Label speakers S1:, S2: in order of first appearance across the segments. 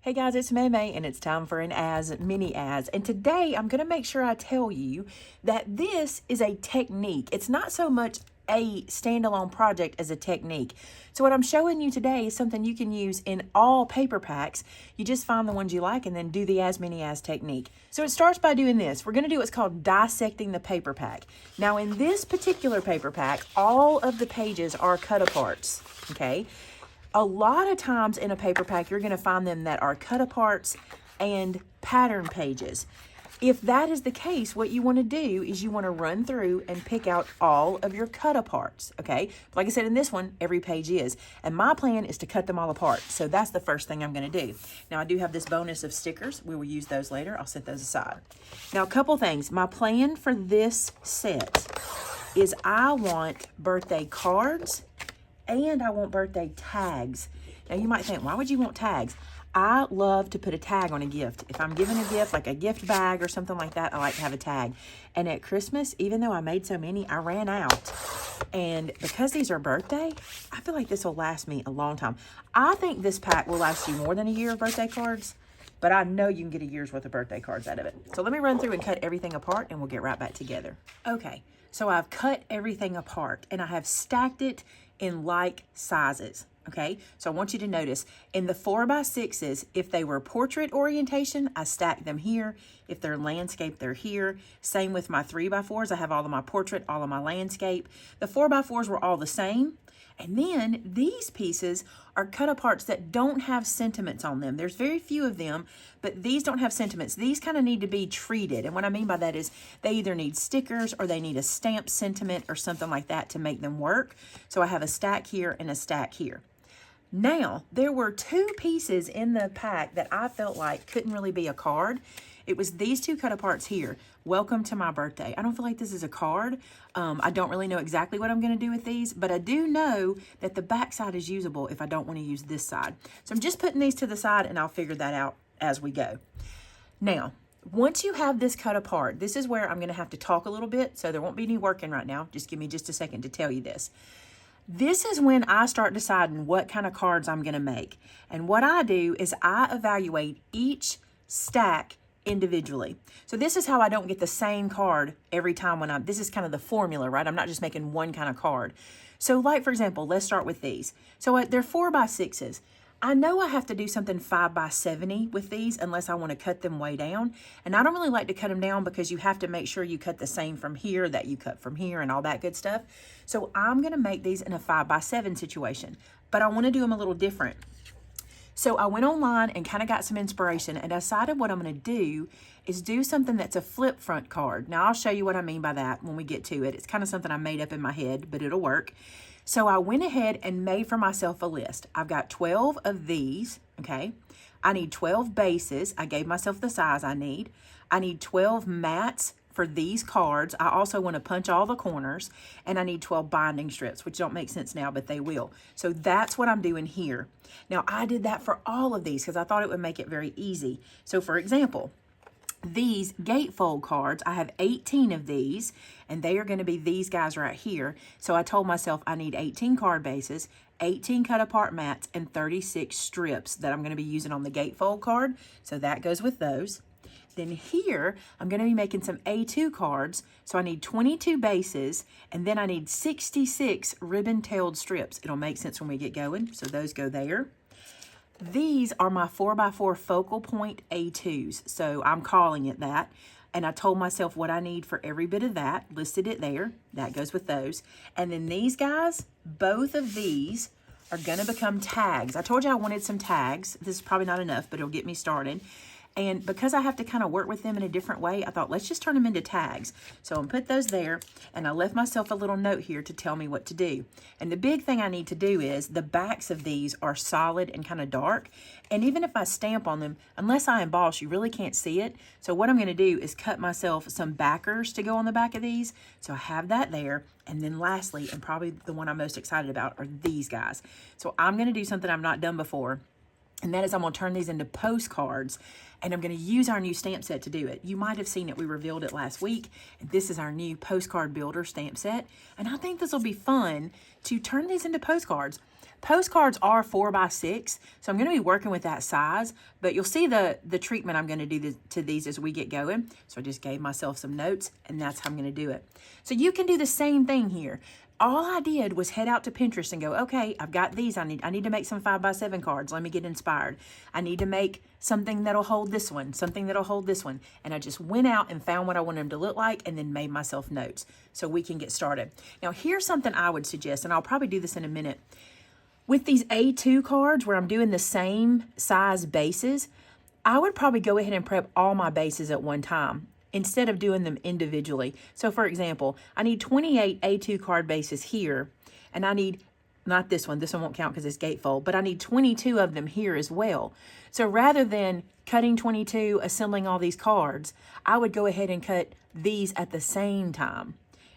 S1: Hey guys, it's Maymay and it's time for an mini as. And today I'm going to make sure I tell you that this is a technique. It's not so much a standalone project as a technique. So what I'm showing you today is something you can use in all paper packs. You just find the ones you like and then do the as many as technique. So it starts by doing this. We're going to do what's called dissecting the paper pack. Now in this particular paper pack, all of the pages are cut aparts, okay? A lot of times in a paper pack, you're going to find them that are cut aparts and pattern pages. If that is the case, what you want to do is you want to run through and pick out all of your cut aparts, okay? Like I said, in this one, every page is. And my plan is to cut them all apart. So that's the first thing I'm going to do. Now, I do have this bonus of stickers. We will use those later. I'll set those aside. Now, a couple things. My plan for this set is I want birthday cards and I want birthday tags. Now you might think, why would you want tags? I love to put a tag on a gift. If I'm giving a gift, like a gift bag or something like that, I like to have a tag. And at Christmas, even though I made so many, I ran out. And because these are birthday, I feel like this will last me a long time. I think this pack will last you more than a year of birthday cards, but I know you can get a year's worth of birthday cards out of it. So let me run through and cut everything apart and we'll get right back together. Okay, so I've cut everything apart and I have stacked it in like sizes, okay? So I want you to notice, in the 4x6s, if they were portrait orientation, I stack them here. If they're landscape, they're here. Same with my 3x4s. I have all of my portrait, all of my landscape. The 4x4s were all the same. And then these pieces are cut aparts that don't have sentiments on them. There's very few of them, but these don't have sentiments. These kind of need to be treated. And what I mean by that is they either need stickers or they need a stamp sentiment or something like that to make them work. So I have a stack here and a stack here. Now, there were two pieces in the pack that I felt like couldn't really be a card. It was these two cut aparts here. Welcome to my birthday. I don't feel like this is a card. I don't really know exactly what I'm going to do with these, but I do know that the back side is usable if I don't want to use this side. So I'm just putting these to the side and I'll figure that out as we go. Now, once you have this cut apart, this is where I'm going to have to talk a little bit, so there won't be any working right now. Just give me just a second to tell you this. This is when I start deciding what kind of cards I'm going to make. And what I do is I evaluate each stack individually. So this is how I don't get the same card every time when this is kind of the formula, right? I'm not just making one kind of card. So like, for example, let's start with these. So they're 4x6s. I know I have to do something 5x70 with these unless I want to cut them way down. And I don't really like to cut them down because you have to make sure you cut the same from here that you cut from here and all that good stuff. So I'm going to make these in a 5x7 situation, but I want to do them a little different. So I went online and kind of got some inspiration and decided what I'm going to do is do something that's a flip front card. Now I'll show you what I mean by that when we get to it. It's kind of something I made up in my head, but it'll work. So I went ahead and made for myself a list. I've got 12 of these, okay? I need 12 bases. I gave myself the size I need. I need 12 mats for these cards. I also want to punch all the corners, and I need 12 binding strips, which don't make sense now, but they will. So that's what I'm doing here. Now, I did that for all of these because I thought it would make it very easy. So for example, these Gatefold cards, I have 18 of these, and they are going to be these guys right here. So I told myself I need 18 card bases, 18 cut apart mats, and 36 strips that I'm going to be using on the Gatefold card. So that goes with those. Then here, I'm going to be making some A2 cards. So I need 22 bases, and then I need 66 ribbon-tailed strips. It'll make sense when we get going. So those go there. These are my 4x4 focal point A2s. So I'm calling it that. And I told myself what I need for every bit of that, listed it there. That goes with those. And then these guys, both of these are going to become tags. I told you I wanted some tags. This is probably not enough, but it'll get me started. And because I have to kind of work with them in a different way, I thought, let's just turn them into tags. So I'm put those there, and I left myself a little note here to tell me what to do. And the big thing I need to do is the backs of these are solid and kind of dark. And even if I stamp on them, unless I emboss, you really can't see it. So what I'm going to do is cut myself some backers to go on the back of these. So I have that there. And then lastly, and probably the one I'm most excited about, are these guys. So I'm going to do something I've not done before. And that is I'm going to turn these into postcards, and I'm going to use our new stamp set to do it. You might have seen it. We revealed it last week. And this is our new Postcard Builder Stamp Set. And I think this will be fun to turn these into postcards. Postcards are 4x6, so I'm going to be working with that size, but you'll see the treatment I'm going to do to these as we get going. So I just gave myself some notes, and that's how I'm going to do it. So you can do the same thing here. All I did was head out to Pinterest and go, okay, I've got these. I need to make some 5x7 cards. Let me get inspired. I need to make something that'll hold this one, something that'll hold this one. And I just went out and found what I wanted them to look like and then made myself notes so we can get started. Now, here's something I would suggest, and I'll probably do this in a minute. With these A2 cards where I'm doing the same size bases, I would probably go ahead and prep all my bases at one time instead of doing them individually. So for example, I need 28 A2 card bases here, and I need, not this one won't count because it's Gatefold, but I need 22 of them here as well. So rather than cutting 22, assembling all these cards, I would go ahead and cut these at the same time,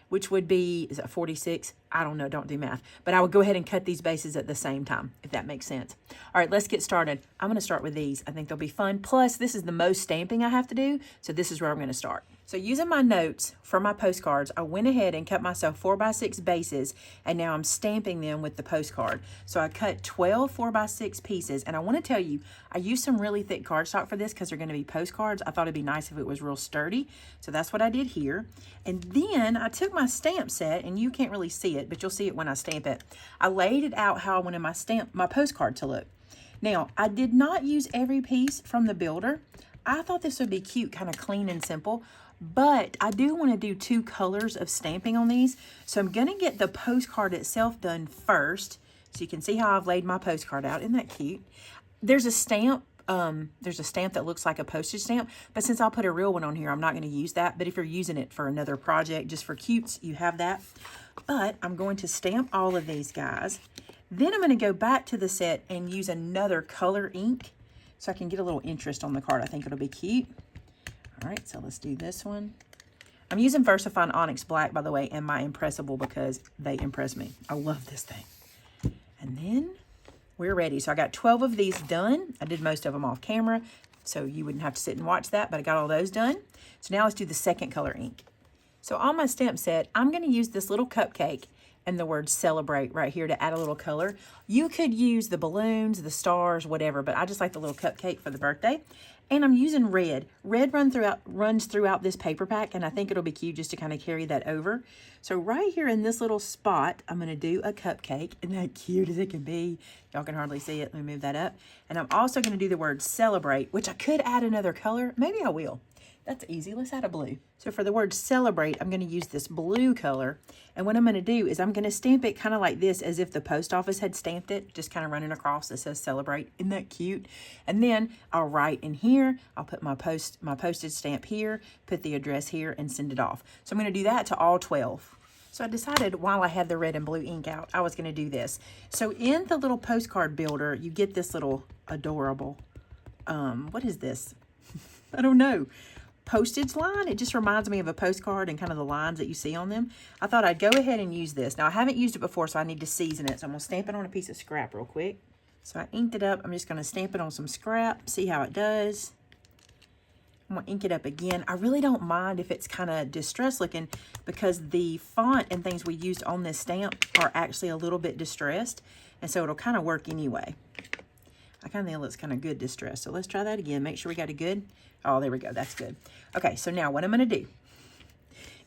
S1: which would be, is that 46? I don't know, don't do math. But I would go ahead and cut these bases at the same time, if that makes sense. All right, let's get started. I'm gonna start with these. I think they'll be fun. Plus, this is the most stamping I have to do, so this is where I'm gonna start. So using my notes for my postcards, I went ahead and cut myself 4x6 bases, and now I'm stamping them with the postcard. So I cut 12 4x6 pieces, and I wanna tell you, I used some really thick cardstock for this because they're gonna be postcards. I thought it'd be nice if it was real sturdy. So that's what I did here. And then I took my stamp set, and you can't really see it, but you'll see it when I stamp it. I laid it out how I wanted my postcard to look. Now, I did not use every piece from the builder. I thought this would be cute, kind of clean and simple, but I do want to do 2 colors of stamping on these. So I'm going to get the postcard itself done first. So you can see how I've laid my postcard out. Isn't that cute? There's a stamp. There's a stamp that looks like a postage stamp, but since I'll put a real one on here, I'm not going to use that. But if you're using it for another project, just for cutes, you have that. But I'm going to stamp all of these guys. Then I'm going to go back to the set and use another color ink so I can get a little interest on the card. I think it'll be cute. All right, so let's do this one. I'm using VersaFine Onyx Black, by the way, and my Impressible because they impress me. I love this thing. And then we're ready. So I got 12 of these done. I did most of them off camera, so you wouldn't have to sit and watch that, but I got all those done. So now let's do the second color ink. So on my stamp set, I'm going to use this little cupcake and the word celebrate right here to add a little color. You could use the balloons, the stars, whatever, but I just like the little cupcake for the birthday. And I'm using red. Red runs throughout this paper pack, and I think it'll be cute just to kind of carry that over. So right here in this little spot, I'm going to do a cupcake. Isn't that cute as it can be? Y'all can hardly see it. Let me move that up. And I'm also going to do the word celebrate, which I could add another color. Maybe I will. That's easy. Let's add a blue. So for the word celebrate, I'm going to use this blue color. And what I'm going to do is I'm going to stamp it kind of like this, as if the post office had stamped it, just kind of running across. It says celebrate. Isn't that cute? And then I'll write in here. I'll put my postage stamp here, put the address here, and send it off. So I'm going to do that to all 12. So I decided while I had the red and blue ink out, I was going to do this. So in the little postcard builder, you get this little adorable, what is this? I don't know. Postage line. It just reminds me of a postcard and kind of the lines that you see on them. I thought I'd go ahead and use this. Now I haven't used it before, so I need to season it. So I'm going to stamp it on a piece of scrap real quick. So I inked it up. I'm just going to stamp it on some scrap, see how it does. I'm going to ink it up again. I really don't mind if it's kind of distressed looking because the font and things we used on this stamp are actually a little bit distressed. And so it'll kind of work anyway. I kind of think it looks kind of good distressed. So let's try that again. Make sure we got a good. Oh, there we go. That's good. Okay, so now what I'm going to do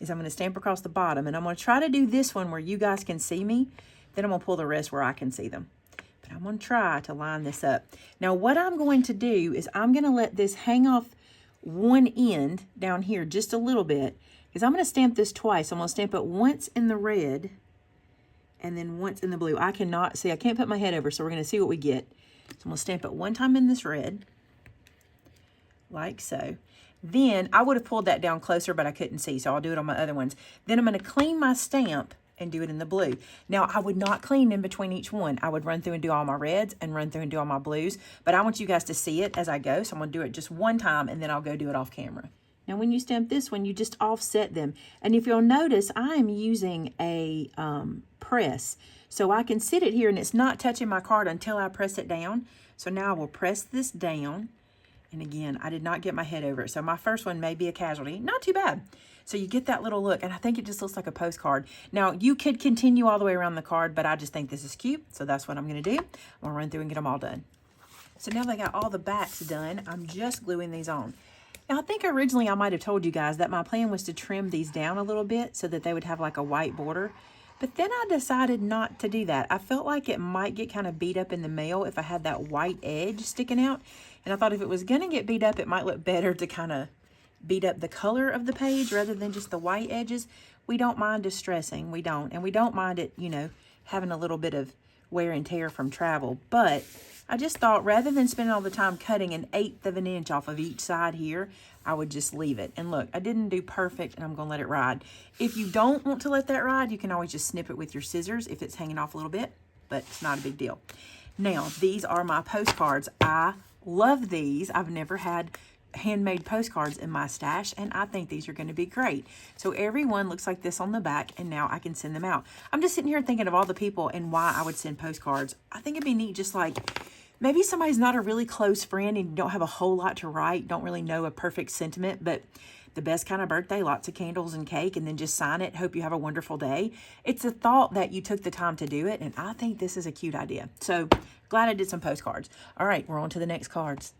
S1: is I'm going to stamp across the bottom, and I'm going to try to do this one where you guys can see me. Then I'm going to pull the rest where I can see them. But I'm going to try to line this up. Now, what I'm going to do is I'm going to let this hang off one end down here just a little bit, because I'm going to stamp this twice. I'm going to stamp it once in the red and then once in the blue. I cannot see. I can't put my head over, so we're going to see what we get. So I'm going to stamp it one time in this red, like so. Then I would have pulled that down closer, but I couldn't see, so I'll do it on my other ones. Then I'm going to clean my stamp and do it in the blue. Now, I would not clean in between each one. I would run through and do all my reds and run through and do all my blues, but I want you guys to see it as I go, so I'm going to do it just one time, and then I'll go do it off camera. Now, when you stamp this one, you just offset them. And if you'll notice, I am using a press. So I can sit it here, and it's not touching my card until I press it down. So now I will press this down, And again, I did not get my head over it. So my first one may be a casualty. Not too bad. So you get that little look, and I think it just looks like a postcard. Now, you could continue all the way around the card, but I just think this is cute. So that's what I'm going to do. I'm going to run through and get them all done. So now that I got all the backs done, I'm just gluing these on. Now, I think originally I might have told you guys that my plan was to trim these down a little bit so that they would have like a white border. But then I decided not to do that. I felt like it might get kind of beat up in the mail if I had that white edge sticking out. And I thought if it was going to get beat up, it might look better to kind of beat up the color of the page rather than just the white edges. We don't mind distressing. We don't. And we don't mind it, you know, having a little bit of wear and tear from travel. But I just thought rather than spending all the time cutting 1/8 of an inch off of each side here, I would just leave it. And look, I didn't do perfect, and I'm going to let it ride. If you don't want to let that ride, you can always just snip it with your scissors if it's hanging off a little bit, but it's not a big deal. Now, these are my postcards. I love these. I've never had handmade postcards in my stash, and I think these are going to be great. So every one looks like this on the back, and now I can send them out. I'm just sitting here thinking of all the people and why I would send postcards. I think it'd be neat, just like maybe somebody's not a really close friend and you don't have a whole lot to write, don't really know a perfect sentiment, but the best kind of birthday, lots of candles and cake, and then just sign it, hope you have a wonderful day. It's a thought that you took the time to do it, and I think this is a cute idea. So glad I did some postcards. All right, we're on to the next cards.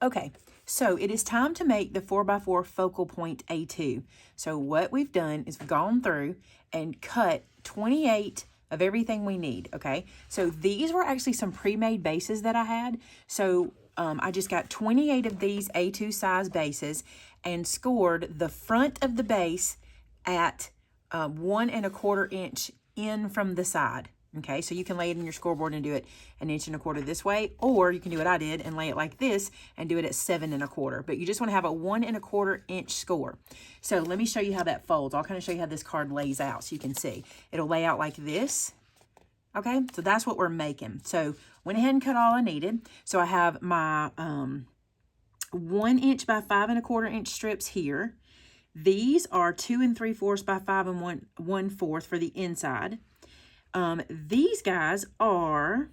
S1: Okay, so it is time to make the 4x4 focal point A2. So what we've done is we've gone through and cut 28 of everything we need, okay? So these were actually some pre-made bases that I had. So I just got 28 of these A2 size bases and scored the front of the base at 1 1/4 inch in from the side. Okay, so you can lay it in your scoreboard and do it 1 1/4 inch this way, or you can do what I did and lay it like this and do it at 7 1/4. But you just want to have a 1 1/4 inch score. So let me show you how that folds. I'll kind of show you how this card lays out so you can see. It'll lay out like this. Okay, so that's what we're making. So went ahead and cut all I needed. So I have my 1 inch by 5 1/4 inch strips here. These are 2 3/4 by 5 1/4 for the inside. These guys are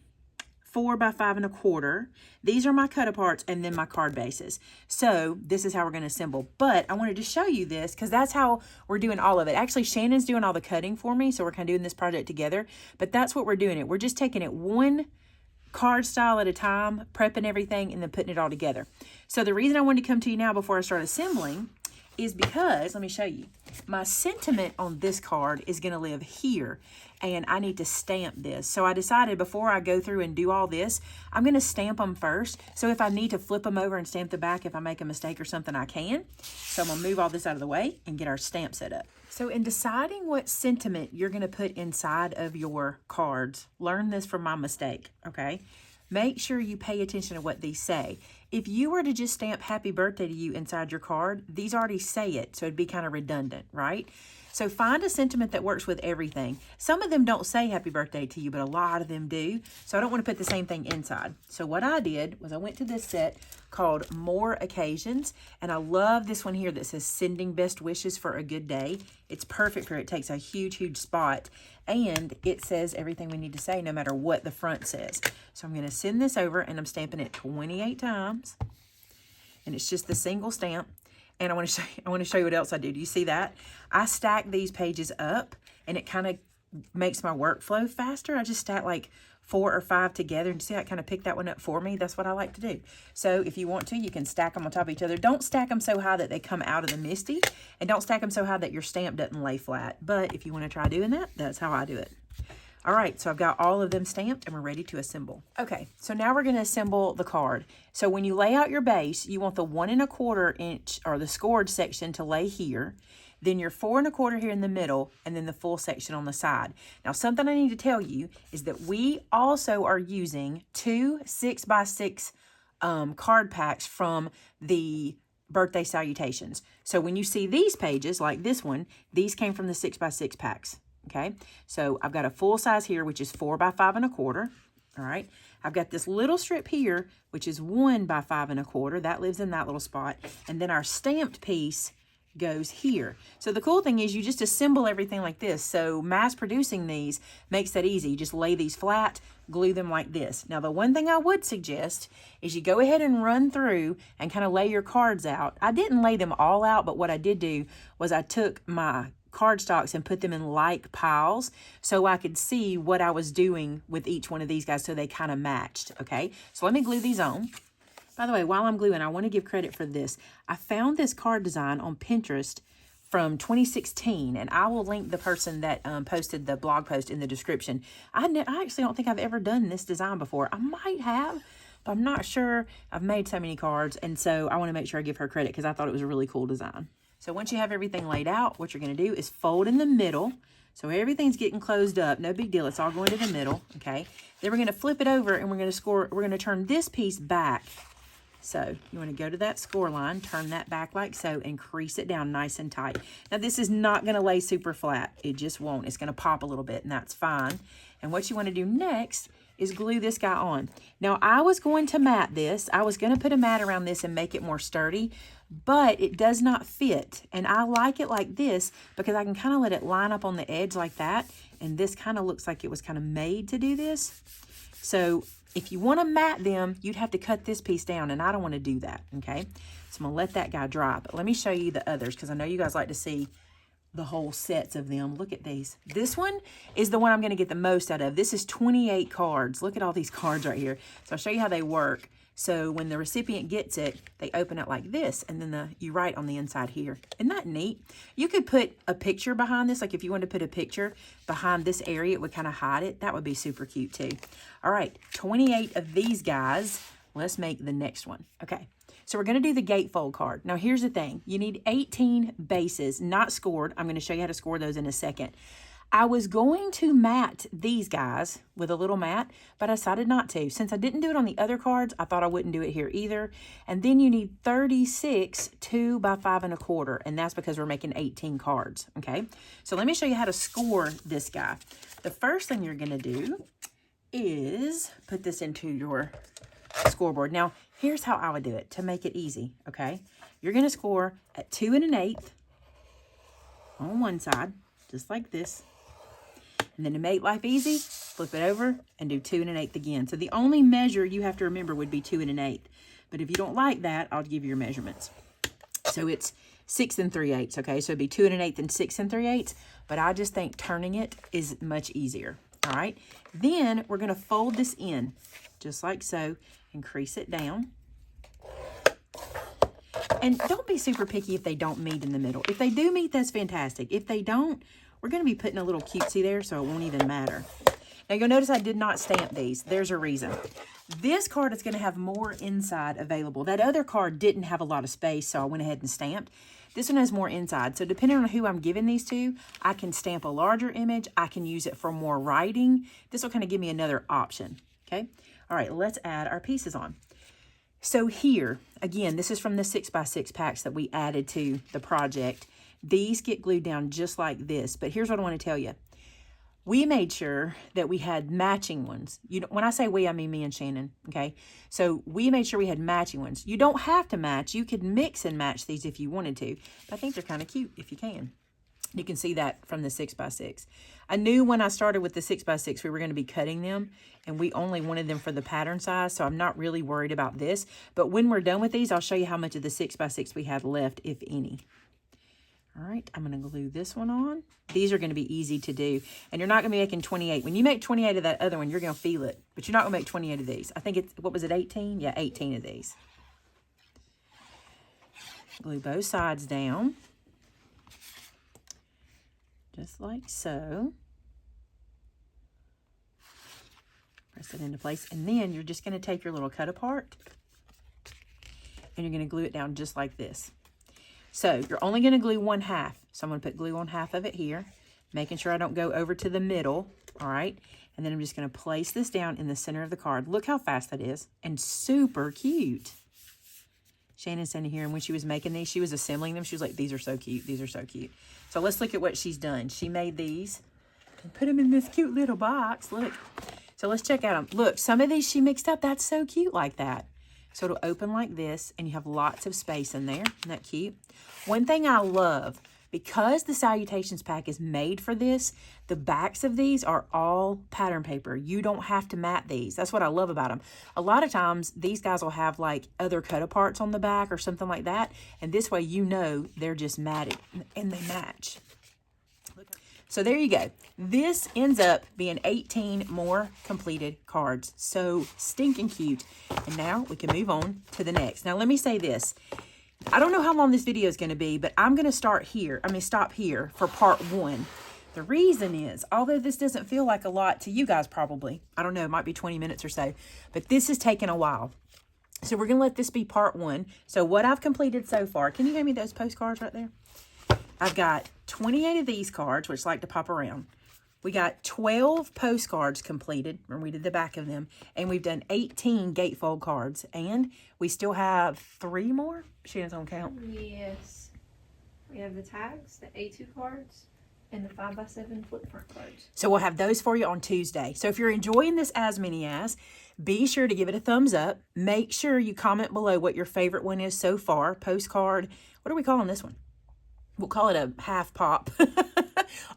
S1: 4 by 5 1/4. These are my cut aparts and then my card bases. So this is how we're going to assemble. But I wanted to show you this because that's how we're doing all of it. Actually, Shannon's doing all the cutting for me, so we're kind of doing this project together. But that's what we're doing it. We're just taking it one card style at a time, prepping everything, and then putting it all together. So the reason I wanted to come to you now before I start assembling is because, let me show you, my sentiment on this card is going to live here, and I need to stamp this. So I decided before I go through and do all this, I'm going to stamp them first. So if I need to flip them over and stamp the back, if I make a mistake or something, I can. So I'm going to move all this out of the way and get our stamp set up. So in deciding what sentiment you're going to put inside of your cards, learn this from my mistake, okay? Make sure you pay attention to what these say. If you were to just stamp happy birthday to you inside your card, these already say it, so it'd be kind of redundant, right? So find a sentiment that works with everything. Some of them don't say happy birthday to you, but a lot of them do. So I don't want to put the same thing inside. So what I did was I went to this set called More Occasions, and I love this one here that says sending best wishes for a good day. It's perfect for it. It takes a huge, huge spot, and it says everything we need to say no matter what the front says. So I'm going to send this over, and I'm stamping it 28 times, and it's just the single stamp. And I want to show you what else I do. Do you see that? I stack these pages up, and it kind of makes my workflow faster. I just stack like 4 or 5 together, and see how it kind of picked that one up for me. That's what I like to do. So if you want to, you can stack them on top of each other. Don't stack them so high that they come out of the MISTI, and don't stack them so high that your stamp doesn't lay flat. But if you want to try doing that, that's how I do it. All right, so I've got all of them stamped and we're ready to assemble. Okay, so now we're gonna assemble the card. So when you lay out your base, you want the 1 1/4 inch or the scored section to lay here, then your 4 1/4 here in the middle, and then the full section on the side. Now, something I need to tell you is that we also are using 2 6x6 card packs from the birthday salutations. So when you see these pages, like this one, these came from the 6x6 packs. Okay, so I've got a full size here, which is 4 by 5 1/4. All right, I've got this little strip here, which is 1 by 5 1/4. That lives in that little spot. And then our stamped piece goes here. So the cool thing is you just assemble everything like this. So mass producing these makes that easy. You just lay these flat, glue them like this. Now the one thing I would suggest is you go ahead and run through and kind of lay your cards out. I didn't lay them all out, but what I did do was I took my cardstocks and put them in like piles so I could see what I was doing with each one of these guys so they kind of matched, okay? So let me glue these on. By the way, while I'm gluing, I want to give credit for this. I found this card design on Pinterest from 2016, and I will link the person that posted the blog post in the description. I actually don't think I've ever done this design before. I might have, but I'm not sure. I've made so many cards, and so I want to make sure I give her credit because I thought it was a really cool design. So once you have everything laid out, what you're going to do is fold in the middle. So everything's getting closed up. No big deal. It's all going to the middle, okay? Then we're going to flip it over, and we're going to turn this piece back. So you want to go to that score line, turn that back like so, and crease it down nice and tight. Now this is not going to lay super flat. It just won't. It's going to pop a little bit, and that's fine. And what you want to do next is glue this guy on. Now I was going to mat this. I was going to put a mat around this and make it more sturdy, but it does not fit. And I like it like this because I can kind of let it line up on the edge like that. And this kind of looks like it was kind of made to do this. So if you want to mat them, you'd have to cut this piece down, and I don't want to do that, okay? So I'm going to let that guy dry, but let me show you the others because I know you guys like to see the whole sets of them. Look at these. This one is the one I'm going to get the most out of. This is 28 cards. Look at all these cards right here. So I'll show you how they work. So when the recipient gets it, they open it like this, and then you write on the inside here. Isn't that neat? You could put a picture behind this. Like if you wanted to put a picture behind this area, it would kind of hide it. That would be super cute too. All right, 28 of these guys. Let's make the next one. Okay, so we're going to do the gatefold card. Now here's the thing. You need 18 bases, not scored. I'm going to show you how to score those in a second. I was going to mat these guys with a little mat, but I decided not to. Since I didn't do it on the other cards, I thought I wouldn't do it here either. And then you need 36 2 by 5 1/4, and that's because we're making 18 cards, okay? So let me show you how to score this guy. The first thing you're gonna do is put this into your scoreboard. Now, here's how I would do it to make it easy, okay? You're gonna score at 2 1/8 on one side, just like this. And then to make life easy, flip it over and do 2 1/8 again. So the only measure you have to remember would be 2 1/8. But if you don't like that, I'll give you your measurements. So it's 6 3/8, okay? So it'd be 2 1/8 and 6 3/8. But I just think turning it is much easier, all right? Then we're going to fold this in, just like so, and crease it down. And don't be super picky if they don't meet in the middle. If they do meet, that's fantastic. If they don't, we're going to be putting a little cutesy there, so it won't even matter. Now, you'll notice I did not stamp these. There's a reason. This card is going to have more inside available. That other card didn't have a lot of space, so I went ahead and stamped. This one has more inside. So depending on who I'm giving these to, I can stamp a larger image. I can use it for more writing. This will kind of give me another option, okay? All right, let's add our pieces on. So here, again, this is from the 6x6 packs that we added to the project. These get glued down just like this, but here's what I want to tell you. We made sure that we had matching ones. When I say we, I mean me and Shannon, okay? So we made sure we had matching ones. You don't have to match. You could mix and match these if you wanted to, but I think they're kind of cute if you can. You can see that from the 6x6. I knew when I started with the 6x6, we were going to be cutting them, and we only wanted them for the pattern size, so I'm not really worried about this. But when we're done with these, I'll show you how much of the 6x6 we have left, if any. All right, I'm going to glue this one on. These are going to be easy to do, and you're not going to be making 28. When you make 28 of that other one, you're going to feel it, but you're not going to make 28 of these. I think it's, what was it, 18? Yeah, 18 of these. Glue both sides down, just like so. Press it into place, and then you're just going to take your little cut apart, and you're going to glue it down just like this. So you're only going to glue 1/2. So I'm going to put glue on half of it here, making sure I don't go over to the middle, all right? And then I'm just going to place this down in the center of the card. Look how fast that is, and super cute. Shannon's standing here, and when she was making these, she was assembling them. She was like, these are so cute. These are so cute. So let's look at what she's done. She made these and put them in this cute little box. Look. So let's check out them. Look, some of these she mixed up. That's so cute like that. So it'll open like this, and you have lots of space in there. Isn't that cute? One thing I love, because the Salutations pack is made for this, the backs of these are all pattern paper. You don't have to mat these. That's what I love about them. A lot of times, these guys will have like other cut-aparts on the back or something like that. And this way, you know they're just matted and they match. So there you go. This ends up being 18 more completed cards. So stinking cute. And now we can move on to the next. Now, let me say this. I don't know how long this video is going to be, but I'm going to stop here for part 1. The reason is, although this doesn't feel like a lot to you guys probably, I don't know, it might be 20 minutes or so, but this has taken a while. So we're going to let this be part 1. So what I've completed so far, can you hand me those postcards right there? I've got 28 of these cards, which like to pop around. We got 12 postcards completed, and we did the back of them, and we've done 18 gatefold cards, and we still have 3 more. Shannon's on count.
S2: Yes. We have the tags, the A2 cards, and the 5x7 flip front cards.
S1: So we'll have those for you on Tuesday. So if you're enjoying this as many as, be sure to give it a thumbs up. Make sure you comment below what your favorite one is so far. Postcard, what are we calling this one? We'll call it a half pop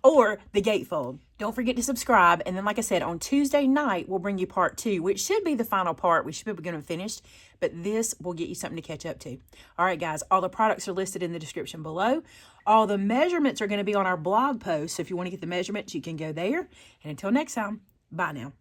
S1: or the gatefold. Don't forget to subscribe. And then, like I said, on Tuesday night, we'll bring you part 2, which should be the final part. We should be going to finish, but this will get you something to catch up to. All right, guys, all the products are listed in the description below. All the measurements are going to be on our blog post. So if you want to get the measurements, you can go there. And until next time, bye now.